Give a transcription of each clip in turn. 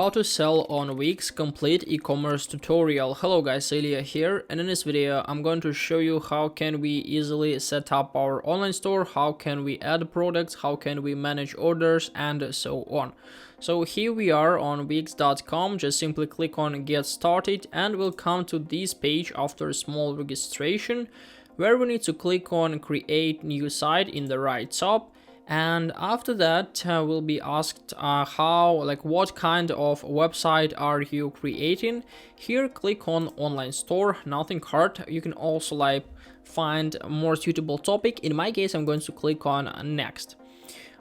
How to sell on Wix complete e-commerce tutorial. Hello guys, Ilya here, and in this video I'm going to show you how can we easily set up our online store, how can we add products, how can we manage orders, and so on. So here we are on wix.com. Just simply click on get started and we'll come to this page after a small registration, where we need to click on create new site in the right top. And after that we'll be asked what kind of website are you creating. Here click on online store, nothing hard. You can also find a more suitable topic. In my case I'm going to click on next.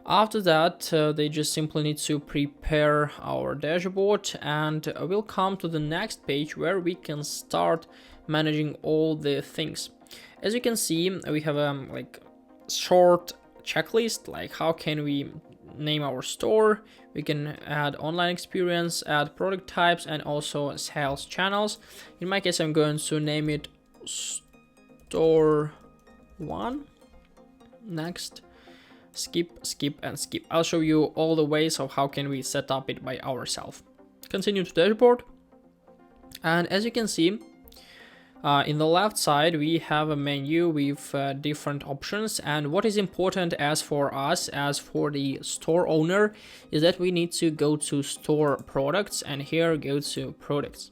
After that they just simply need to prepare our dashboard, and we'll come to the next page where we can start managing all the things. As you can see, we have a short checklist, like how can we name our store. We can add online experience, add product types, and also sales channels. In my case I'm going to name it store 1. Next, skip, and skip. I'll show you all the ways of how can we set up it by ourselves. Continue to dashboard, and as you can see, in the left side we have a menu with different options, and what is important as for us, as for the store owner, is that we need to go to store products, and here go to products.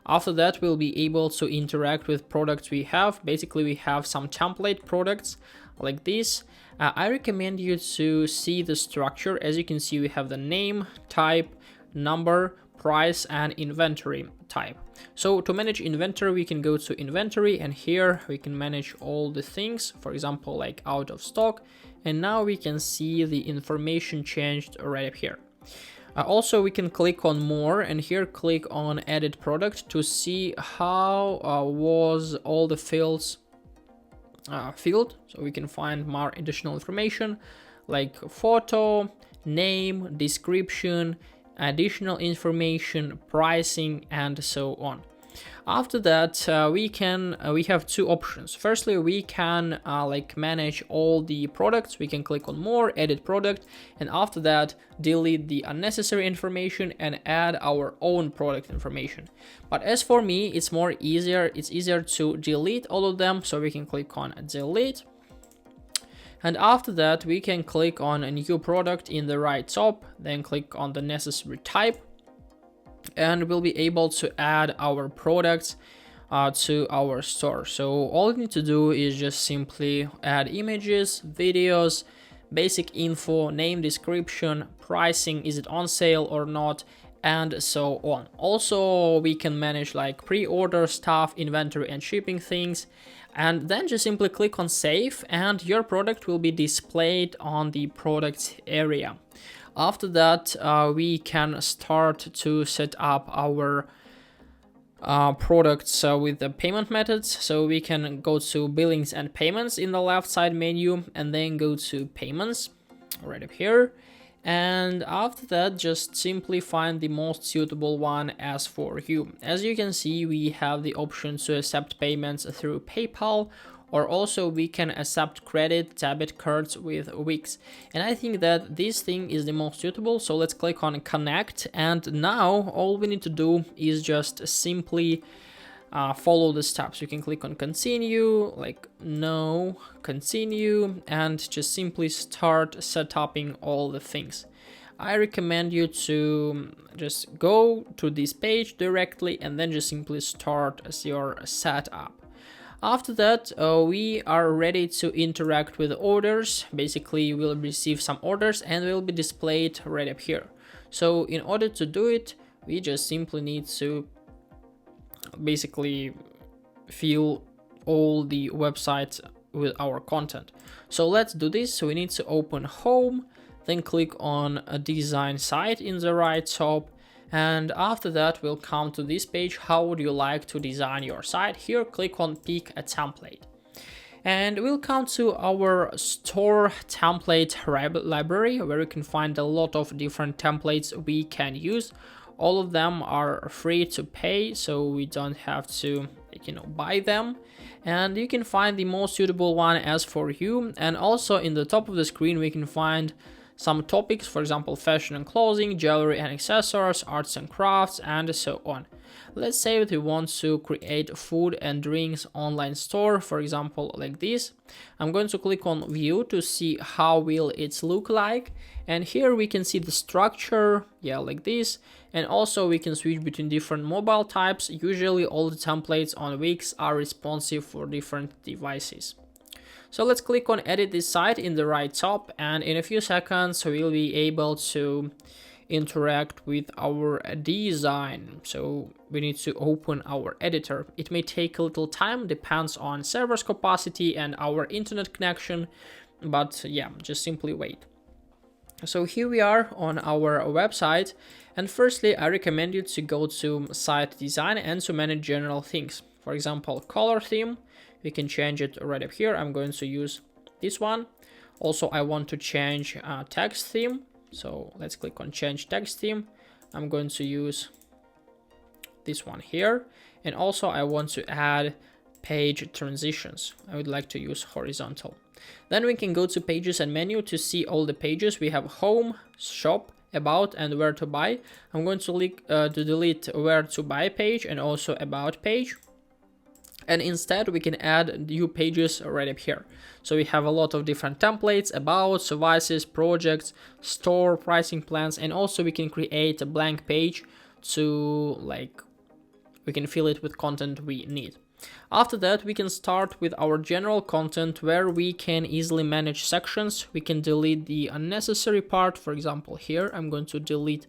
After that we'll be able to interact with products we have. Basically we have some template products like this. I recommend you to see the structure. As you can see, we have the name, type, number, price, and inventory type. So to manage inventory we can go to inventory, and here we can manage all the things, for example like out of stock, and now we can see the information changed right up here. Also we can click on more, and here click on edit product to see how was all the fields filled. So we can find more additional information like photo, name, description, additional information, pricing, and so on. After that we have two options. Firstly, we can manage all the products. We can click on more, edit product, and after that delete the unnecessary information and add our own product information. But as for me, it's easier to delete all of them, so we can click on delete. And after that we can click on a new product in the right top, then click on the necessary type, and we'll be able to add our products to our store. So all you need to do is just simply add images, videos, basic info, name, description, pricing, is it on sale or not, and so on. Also we can manage pre-order stuff, inventory and shipping things, and then just simply click on save and your product will be displayed on the products area. After that we can start to set up our products with the payment methods. So we can go to billings and payments in the left side menu, and then go to payments right up here. And after that just simply find the most suitable one as for you. As you can see, we have the option to accept payments through PayPal, or also we can accept credit debit cards with Wix. And I think that this thing is the most suitable, so let's click on connect, and now all we need to do is just simply follow the steps. You can click on continue, no, continue, and just simply start setting all the things. I recommend you to just go to this page directly and then just simply start your setup. After that we are ready to interact with orders. Basically we'll receive some orders and they will be displayed right up here. So in order to do it, we just simply need to basically fill all the websites with our content. So let's do this. So we need to open home, then click on a design site in the right top, and after that we'll come to this page. How would you like to design your site? Here click on pick a template, and we'll come to our store template library, where you can find a lot of different templates we can use. All of them are free to pay, so we don't have to buy them, and you can find the most suitable one as for you. And also in the top of the screen we can find some topics, for example, fashion and clothing, jewelry and accessories, arts and crafts, and so on. Let's say that we want to create food and drinks online store, for example, like this. I'm going to click on view to see how will it look like. And here we can see the structure, yeah, like this. And also we can switch between different mobile types. Usually all the templates on Wix are responsive for different devices. So let's click on edit this site in the right top, and in a few seconds we'll be able to interact with our design. So we need to open our editor. It may take a little time, depends on server's capacity and our internet connection, but yeah, just simply wait. So here we are on our website, and firstly I recommend you to go to site design and to manage general things. For example, color theme, we can change it right up here. I'm going to use this one. Also, I want to change text theme. So let's click on change text theme. I'm going to use this one here. And also I want to add page transitions. I would like to use horizontal. Then we can go to pages and menu to see all the pages. We have home, shop, about, and where to buy. I'm going to delete where to buy page and also about page. And instead we can add new pages right up here. So we have a lot of different templates, about, services, projects, store, pricing plans, and also we can create a blank page to we can fill it with content we need. After that, we can start with our general content where we can easily manage sections. We can delete the unnecessary part. For example, here I'm going to delete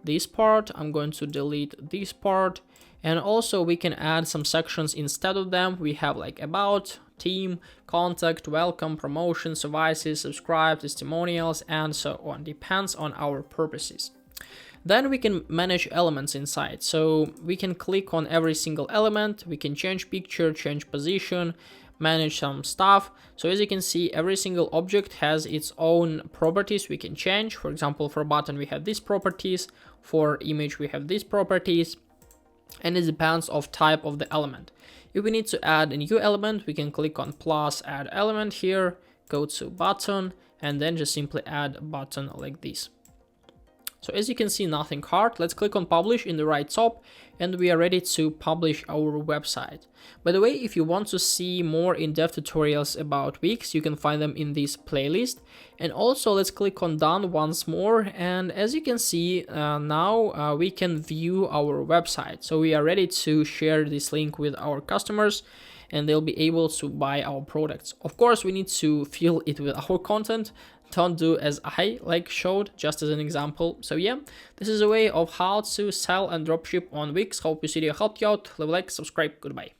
this part. I'm going to delete this part. And also we can add some sections instead of them. We have like about, team, contact, welcome, promotion, services, subscribe, testimonials, and so on. Depends on our purposes. Then we can manage elements inside. So we can click on every single element. We can change picture, change position, manage some stuff. So as you can see, every single object has its own properties we can change. For example, for button, we have these properties. For image, we have these properties. And it depends of type of the element. If we need to add a new element, we can click on plus add element here, go to button, and then just simply add a button like this. So as you can see, nothing hard. Let's click on publish in the right top, and we are ready to publish our website. By the way, if you want to see more in-depth tutorials about Wix, you can find them in this playlist. And also let's click on done once more, and as you can see, now we can view our website. So we are ready to share this link with our customers, and they'll be able to buy our products. Of course, we need to fill it with our content. Don't do as I showed, just as an example. So yeah, this is a way of how to sell and dropship on Wix. Hope this video helped you out. Leave a like, subscribe, goodbye.